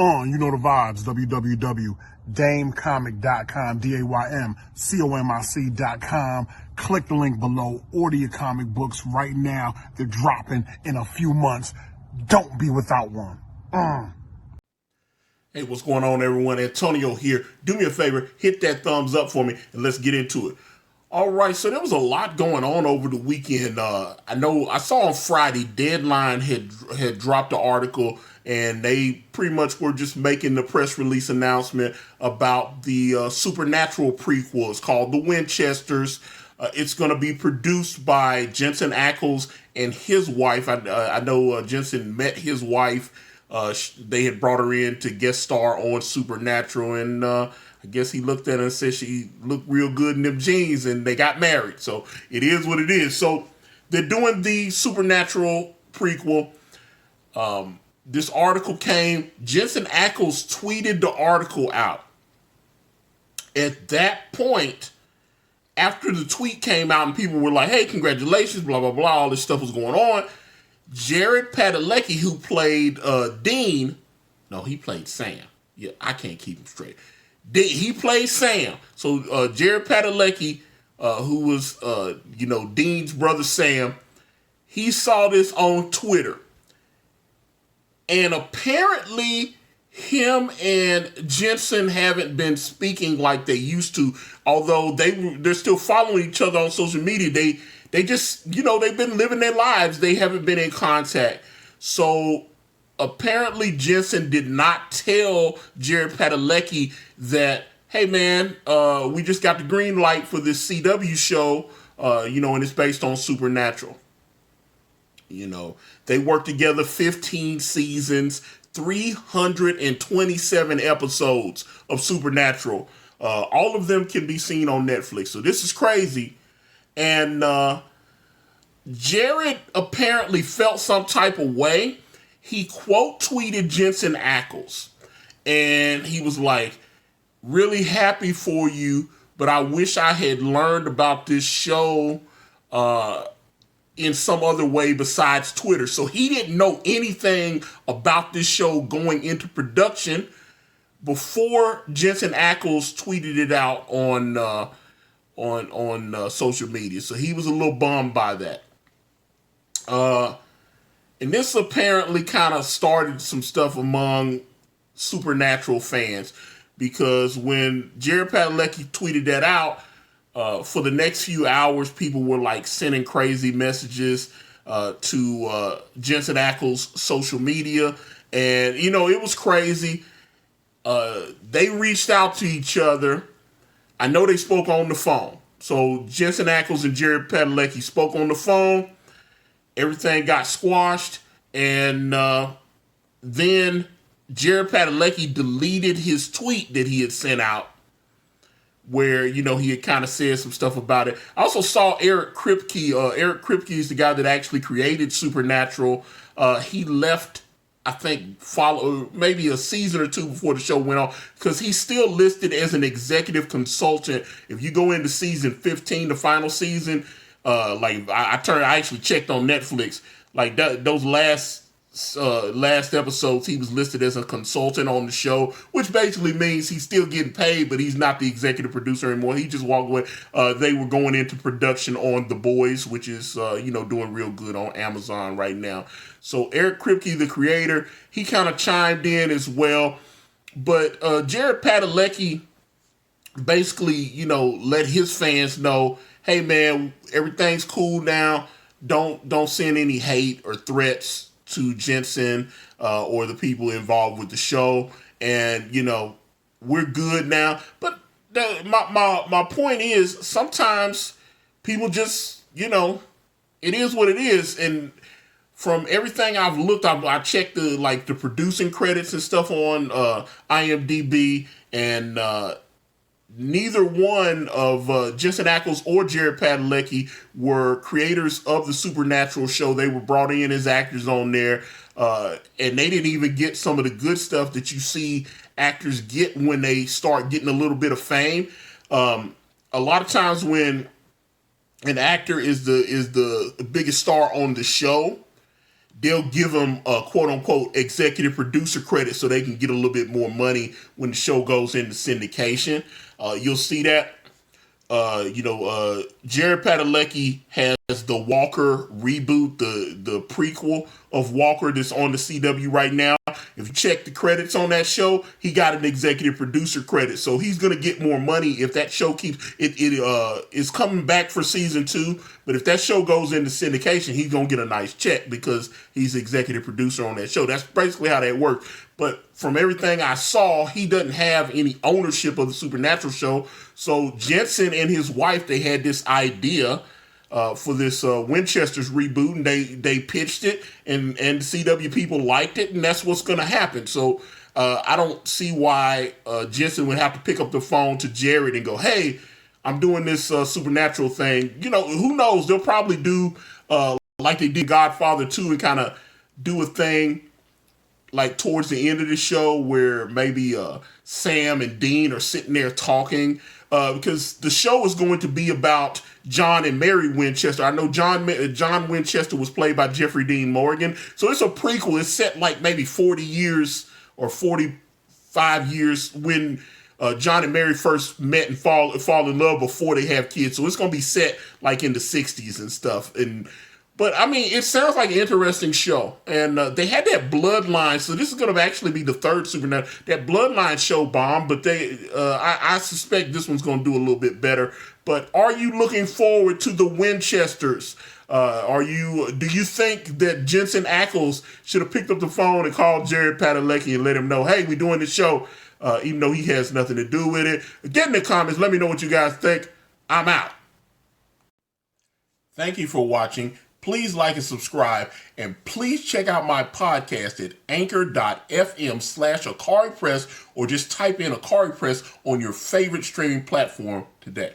You know the vibes. www.daymcomic.com, DAYMCOMIC.com. Click the link below. Order your comic books right now. They're dropping in a few months. Don't be without one. Hey, what's going on, everyone? Antonio here. Do me a favor, hit that thumbs up for me, and let's get into it. All right, so there was a lot going on over the weekend. I saw on Friday, Deadline had dropped an article, and they pretty much were just making the press release announcement about the Supernatural prequel. It's called The Winchesters. It's going to be produced by Jensen Ackles and his wife. I know Jensen met his wife. They had brought her in to guest star on Supernatural, and I guess he looked at her and said she looked real good in them jeans, and they got married. So it is what it is. So they're doing the Supernatural prequel. This article came. Jensen Ackles tweeted the article out. At that point, after the tweet came out and people were like, hey, congratulations, blah, blah, blah, all this stuff was going on, Jared Padalecki, who played Daym, no, he played Sam. Yeah, I can't keep him straight. He played Sam. So Jared Padalecki, who was, Dean's brother Sam, he saw this on Twitter. And apparently him and Jensen haven't been speaking like they used to, although they're still following each other on social media. They just, they've been living their lives. They haven't been in contact. So apparently Jensen did not tell Jared Padalecki that, hey man, we just got the green light for this CW show, and it's based on Supernatural. They worked together 15 seasons, 327 episodes of Supernatural. All of them can be seen on Netflix. So this is crazy. And Jared apparently felt some type of way. He quote tweeted Jensen Ackles. And he was like, really happy for you, but I wish I had learned about this show in some other way besides Twitter. So he didn't know anything about this show going into production before Jensen Ackles tweeted it out on social media. So he was a little bummed by that. And this apparently kind of started some stuff among Supernatural fans, because when Jared Padalecki tweeted that out, for the next few hours, people were like sending crazy messages to Jensen Ackles' social media. And, it was crazy. They reached out to each other. I know they spoke on the phone. So Jensen Ackles and Jared Padalecki spoke on the phone. Everything got squashed. And then Jared Padalecki deleted his tweet that he had sent out, where, he had kind of said some stuff about it. I also saw Eric Kripke. Eric Kripke is the guy that actually created Supernatural. He left, I think, maybe a season or two before the show went on, because he's still listed as an executive consultant. If you go into season 15, the final season, I actually checked on Netflix, like those last episodes, he was listed as a consultant on the show, which basically means he's still getting paid, but he's not the executive producer anymore. He just walked away. They were going into production on The Boys, which is, doing real good on Amazon right now. So Eric Kripke, the creator, he kind of chimed in as well. But Jared Padalecki basically, let his fans know, hey man, everything's cool now. Don't send any hate or threats to Jensen or the people involved with the show, and we're good now. But my point is, sometimes people just, it is what it is. And from everything I've looked, I checked the producing credits and stuff on IMDb, and neither one of Jensen Ackles or Jared Padalecki were creators of the Supernatural show. They were brought in as actors on there, and they didn't even get some of the good stuff that you see actors get when they start getting a little bit of fame. A lot of times when an actor is the biggest star on the show, they'll give them a quote-unquote executive producer credit so they can get a little bit more money when the show goes into syndication. You'll see that. Jared Padalecki has the Walker reboot, the prequel of Walker that's on the CW right now. If you check the credits on that show, he got an executive producer credit, so he's gonna get more money if that show keeps it. Is coming back for season 2, but if that show goes into syndication, he's gonna get a nice check because he's executive producer on that show. That's basically how that works. But from everything I saw, he doesn't have any ownership of the Supernatural show. So Jensen and his wife, they had this idea for this Winchesters reboot, and they pitched it, and the CW people liked it, and that's what's going to happen. So I don't see why Jensen would have to pick up the phone to Jared and go, "Hey, I'm doing this Supernatural thing." You know, who knows? They'll probably do like they did Godfather 2 and kind of do a thing like towards the end of the show where maybe Sam and Dean are sitting there talking, because the show is going to be about John and Mary Winchester. I know John Winchester was played by Jeffrey Dean Morgan, so it's a prequel. It's set like maybe 40 years or 45 years when John and Mary first met and fall in love before they have kids. So it's going to be set like in the 60s and stuff. But I mean, it sounds like an interesting show, and they had that Bloodline. So this is going to actually be the third Supernatural. That Bloodline show bombed, but I suspect this one's going to do a little bit better. But are you looking forward to the Winchesters? Do you think that Jensen Ackles should have picked up the phone and called Jared Padalecki and let him know, "Hey, we're doing this show," even though he has nothing to do with it? Get in the comments. Let me know what you guys think. I'm out. Thank you for watching. Please like and subscribe, and please check out my podcast at anchor.fm/Ikari Press, or just type in Ikari Press on your favorite streaming platform today.